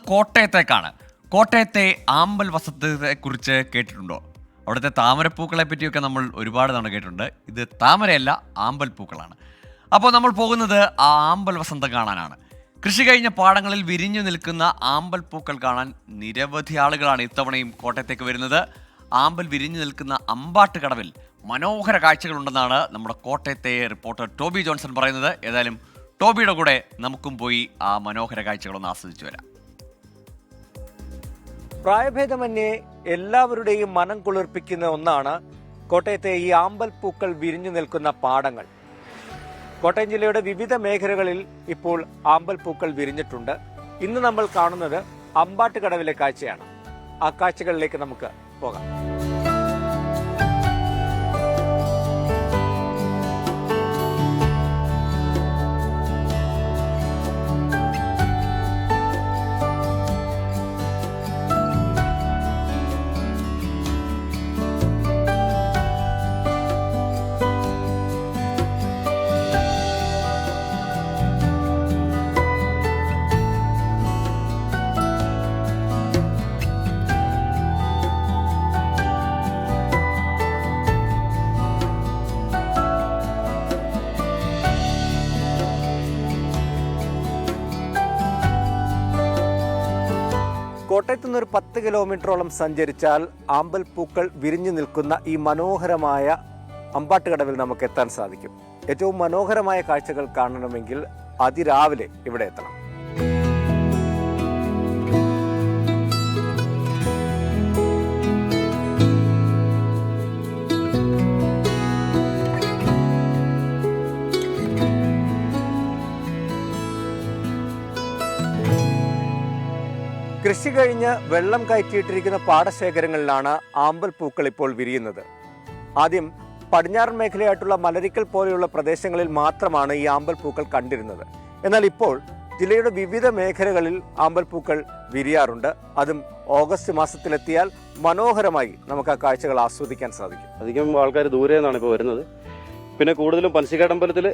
കോട്ടയത്തേക്കാണ്. കോട്ടയത്തെ ആമ്പൽ വസന്തത്തെക്കുറിച്ച് കേട്ടിട്ടുണ്ടോ? അവിടുത്തെ താമരപ്പൂക്കളെ പറ്റിയൊക്കെ നമ്മൾ ഒരുപാട് തവണ കേട്ടിട്ടുണ്ട്. ഇത് താമരയല്ല, ആമ്പൽ പൂക്കളാണ്. അപ്പോൾ നമ്മൾ പോകുന്നത് ആ ആമ്പൽ വസന്തം കാണാനാണ്. കൃഷി കഴിഞ്ഞ പാടങ്ങളിൽ വിരിഞ്ഞു നിൽക്കുന്ന ആമ്പൽ പൂക്കൾ കാണാൻ നിരവധി ആളുകളാണ് ഇത്തവണയും കോട്ടയത്തേക്ക് വരുന്നത്. ആമ്പൽ വിരിഞ്ഞു നിൽക്കുന്ന അമ്പാട്ടുകടവിൽ മനോഹര കാഴ്ചകളുണ്ടെന്നാണ് നമ്മുടെ കോട്ടയത്തെ റിപ്പോർട്ടർ ടോബി ജോൺസൺ പറയുന്നത്. ഏതായാലും ടോബിയുടെ കൂടെ നമുക്കും പോയി ആ മനോഹര കാഴ്ചകളൊന്ന് ആസ്വദിച്ചു വരാം. പ്രായഭേദമന്യേ എല്ലാവരുടെയും മനം കുളിർപ്പിക്കുന്ന ഒന്നാണ് കോട്ടയത്തെ ഈ ആമ്പൽ പൂക്കൾ വിരിഞ്ഞു നിൽക്കുന്ന പാടങ്ങൾ. കോട്ടയം ജില്ലയുടെ വിവിധ മേഖലകളിൽ ഇപ്പോൾ ആമ്പൽ പൂക്കൾ വിരിഞ്ഞിട്ടുണ്ട്. ഇന്ന് നമ്മൾ കാണുന്നത് അമ്പാട്ടുകടവിലെ കാഴ്ചയാണ്. ആ കാഴ്ചകളിലേക്ക് നമുക്ക് പോകാം. കോട്ടയത്തു നിന്നൊരു 10 കിലോമീറ്ററോളം സഞ്ചരിച്ചാൽ ആമ്പൽ പൂക്കൾ വിരിഞ്ഞു നിൽക്കുന്ന ഈ മനോഹരമായ അമ്പാട്ടുകടവിൽ നമുക്ക് എത്താൻ സാധിക്കും. ഏറ്റവും മനോഹരമായ കാഴ്ചകൾ കാണണമെങ്കിൽ അതിരാവിലെ ഇവിടെ എത്തണം. കൃഷി കഴിഞ്ഞ് വെള്ളം കയറ്റിയിട്ടിരിക്കുന്ന പാടശേഖരങ്ങളിലാണ് ആമ്പൽ പൂക്കൾ ഇപ്പോൾ വിരിയുന്നത്. ആദ്യം പടിഞ്ഞാറൻ മേഖലയായിട്ടുള്ള മലരിക്കൽ പോലെയുള്ള പ്രദേശങ്ങളിൽ മാത്രമാണ് ഈ ആമ്പൽ പൂക്കൾ കണ്ടിരുന്നത്. എന്നാൽ ഇപ്പോൾ ജില്ലയുടെ വിവിധ മേഖലകളിൽ ആമ്പൽ പൂക്കൾ വിരിയാറുണ്ട്. അതും ഓഗസ്റ്റ് മാസത്തിലെത്തിയാൽ മനോഹരമായി നമുക്ക് ആ കാഴ്ചകൾ ആസ്വദിക്കാൻ സാധിക്കും. അധികം ആൾക്കാർ ദൂരെ നിന്നാണ് ഇപ്പോൾ വരുന്നത്. പിന്നെ കൂടുതലും പനച്ചിക്കാടമ്പലത്തിൽ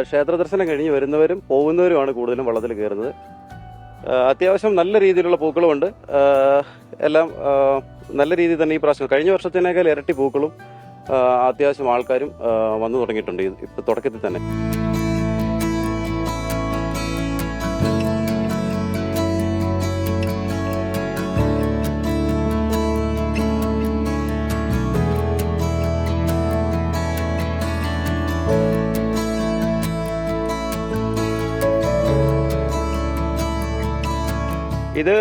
ക്ഷേത്ര ദർശനം കഴിഞ്ഞ് വരുന്നവരും പോകുന്നവരുമാണ് കൂടുതലും വള്ളത്തിൽ കയറുന്നത്. അത്യാവശ്യം നല്ല രീതിയിലുള്ള പൂക്കളുമുണ്ട്. എല്ലാം നല്ല രീതിയിൽ തന്നെ ഈ പ്രാവശ്യം കഴിഞ്ഞ വർഷത്തിനേക്കാൾ ഇരട്ടി പൂക്കളും അത്യാവശ്യം ആൾക്കാരും വന്നു തുടങ്ങിയിട്ടുണ്ട് ഇപ്പം തുടക്കത്തിൽ തന്നെ. ഇത്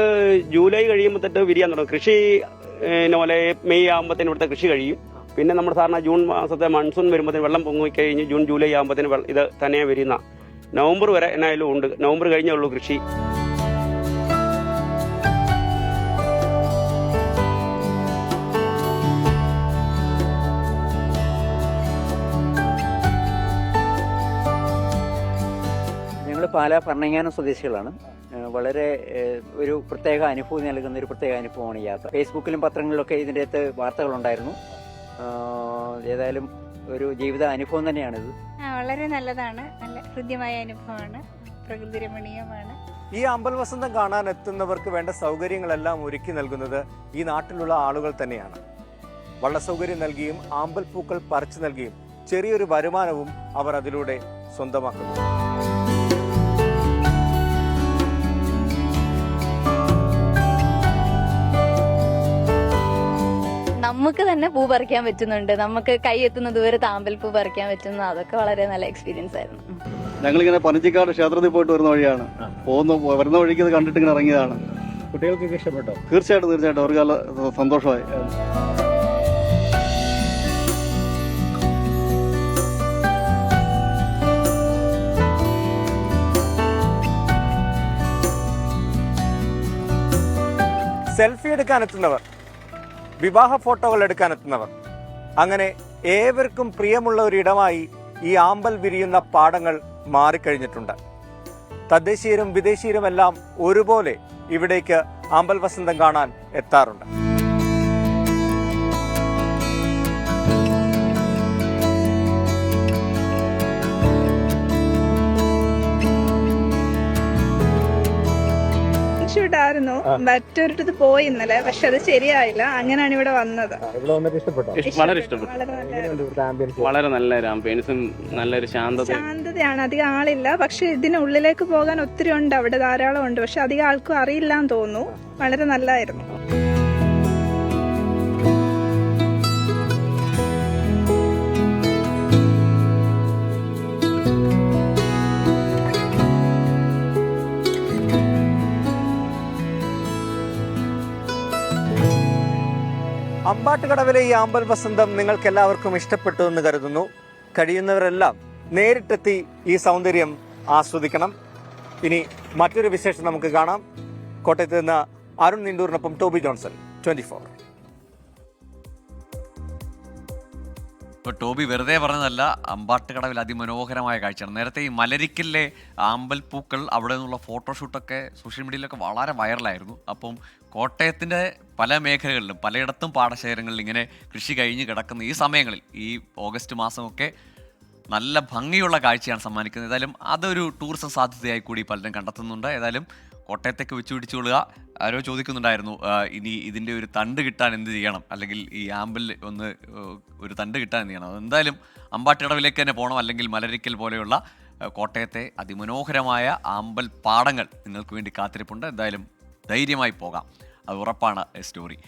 ജൂലൈ കഴിയുമ്പോൾ തൊട്ട് വിരിയാൻ തുടങ്ങും. കൃഷി പോലെ മെയ് ആകുമ്പോഴത്തേന് ഇവിടുത്തെ കൃഷി കഴിയും. പിന്നെ നമ്മൾ സാധാരണ ജൂൺ മാസത്തെ മൺസൂൺ വരുമ്പോഴത്തേന് വെള്ളം പൊങ്ങിക്കഴിഞ്ഞ് ജൂൺ ജൂലൈ ആകുമ്പോഴത്തേന് ഇത് തന്നെ വരുന്ന നവംബർ വരെ എന്നായാലും ഉണ്ട്. നവംബർ കഴിഞ്ഞേ ഉള്ളൂ കൃഷി. ഞങ്ങൾ പാലാ ഭരണങ്ങാനം സ്വദേശികളാണ്. വളരെ ഒരു പ്രത്യേക അനുഭൂതി നൽകുന്ന ഒരു പ്രത്യേക അനുഭവമാണ് യാത്ര. ഫേസ്ബുക്കിലും പത്രങ്ങളിലൊക്കെ ഇതിൻ്റെ അകത്ത് വാർത്തകളുണ്ടായിരുന്നു. ഏതായാലും ഒരു ജീവിത അനുഭവം തന്നെയാണിത്. വളരെ നല്ലതാണ്. നല്ല ഹൃദ്യമായ അനുഭവമാണ്. പ്രകൃതി രമണീയമാണ്. ഈ ആമ്പൽ വസന്തം കാണാൻ എത്തുന്നവർക്ക് വേണ്ട സൗകര്യങ്ങളെല്ലാം ഒരുക്കി നൽകുന്നത് ഈ നാട്ടിലുള്ള ആളുകൾ തന്നെയാണ്. വള്ള സൗകര്യം നൽകിയും ആമ്പൽ പൂക്കൾ പറിച്ചു നൽകിയും ചെറിയൊരു വരുമാനവും അവർ അതിലൂടെ സ്വന്തമാക്കുന്നു. നമുക്ക് തന്നെ പൂ പറിക്കാൻ പറ്റുന്നുണ്ട്. നമുക്ക് കൈ എത്തുന്ന ദൂരെ ആമ്പൽ പൂ പറിക്കാൻ പറ്റുന്നു. അതൊക്കെ വളരെ നല്ല എക്സ്പീരിയൻസ് ആയിരുന്നു. ഞങ്ങളിങ്ങനെ പനച്ചിക്കാട് ക്ഷേത്രത്തിൽ പോയിട്ട് വരുന്ന വഴിയാണ്. വരുന്ന വഴിക്ക് ഇത് കണ്ടിട്ട് ഇങ്ങനെ ഇറങ്ങിയതാണ്. കുട്ടികൾക്കൊക്കെ ഇഷ്ടപ്പെട്ടോ? തീർച്ചയായിട്ടും അവർക്ക് നല്ല സന്തോഷമായി. സെൽഫി എടുക്കാനെത്തുന്നവർ, വിവാഹ ഫോട്ടോകൾ എടുക്കാനെത്തുന്നവർ, അങ്ങനെ ഏവർക്കും പ്രിയമുള്ള ഒരിടമായി ഈ ആമ്പൽ വിരിയുന്ന പാടങ്ങൾ മാറിക്കഴിഞ്ഞിട്ടുണ്ട്. തദ്ദേശീയരും വിദേശീയരുമെല്ലാം ഒരുപോലെ ഇവിടേക്ക് ആമ്പൽ വസന്തം കാണാൻ എത്താറുണ്ട്. മനുഷ്യരുടെ ആരും ഉണ്ടായിരുന്നു, മറ്റൊരിടത്ത് പോയി ഇന്നലെ, പക്ഷെ അത് ശരിയായില്ല. അങ്ങനെയാണ് ഇവിടെ വന്നത്. ഇവിടെ വന്നിട്ട് ഇഷ്ടപ്പെട്ടോ? വളരെ ഇഷ്ടപ്പെട്ടു. വളരെ നല്ലതായിരുന്നു. ഇവിടുത്തെ ആംബിയൻസ് വളരെ നല്ലൊരു ആംബിയൻസും നല്ലൊരു ശാന്തതയാണ്, അധികം ആളില്ല. പക്ഷെ ഇതിനുള്ളിലേക്ക് പോകാൻ ഒത്തിരി ഉണ്ട്, അവിടെ ധാരാളം ഉണ്ട്. പക്ഷെ അധികം ആൾക്കും അറിയില്ല എന്ന് തോന്നുന്നു. വളരെ നല്ലതായിരുന്നു. അമ്പാട്ടുകടവിലെ ഈ ആമ്പൽ വസന്തം നിങ്ങൾക്ക് എല്ലാവർക്കും ഇഷ്ടപ്പെട്ടു എന്ന് കരുതുന്നു. കഴിയുന്നവരെല്ലാം നേരിട്ടെത്തി ഈ സൗന്ദര്യം ആസ്വദിക്കണം. ഇനി മറ്റൊരു വിശേഷം നമുക്ക് കാണാം. കോട്ടയത്ത് നിന്ന് അരുൺ നിണ്ടൂറിനൊപ്പം ടോബി ജോൺസൺ, 24. ഇപ്പോൾ ടോബി വെറുതെ പറഞ്ഞതല്ല, അമ്പാട്ടുകടവിൽ അതിമനോഹരമായ കാഴ്ചയാണ്. നേരത്തെ ഈ മലരിക്കലിലെ ആമ്പൽപ്പൂക്കൾ അവിടെ നിന്നുള്ള ഫോട്ടോഷൂട്ടൊക്കെ സോഷ്യൽ മീഡിയയിലൊക്കെ വളരെ വൈറലായിരുന്നു. അപ്പം കോട്ടയത്തിൻ്റെ പല മേഖലകളിലും പലയിടത്തും പാടശേഖരങ്ങളിൽ ഇങ്ങനെ കൃഷി കഴിഞ്ഞ് കിടക്കുന്ന ഈ സമയങ്ങളിൽ, ഈ ഓഗസ്റ്റ് മാസമൊക്കെ നല്ല ഭംഗിയുള്ള കാഴ്ചയാണ് സമ്മാനിക്കുന്നത്. ഏതായാലും അതൊരു ടൂറിസം സാധ്യതയായി കൂടി പലരും കണ്ടെത്തുന്നുണ്ട്. ഏതായാലും കോട്ടയത്തേക്ക് വെച്ച് പിടിച്ചുകൊള്ളുക. ആരോ ചോദിക്കുന്നുണ്ടായിരുന്നു, ഇനി ഇതിൻ്റെ ഒരു തണ്ട് കിട്ടാൻ എന്ത് ചെയ്യണം, അല്ലെങ്കിൽ ഈ ആമ്പൽ ഒന്ന് ഒരു തണ്ട് കിട്ടാൻ എന്ത് ചെയ്യണം. അതെന്തായാലും അമ്പാട്ടുകടവിലേക്ക് തന്നെ പോകണം, അല്ലെങ്കിൽ മലരിക്കൽ പോലെയുള്ള കോട്ടയത്തെ അതിമനോഹരമായ ആമ്പൽ പാടങ്ങൾ നിങ്ങൾക്ക് വേണ്ടി കാത്തിരിപ്പുണ്ട്. എന്തായാലും ധൈര്യമായി പോകാം, അത് ഉറപ്പാണ് സ്റ്റോറി.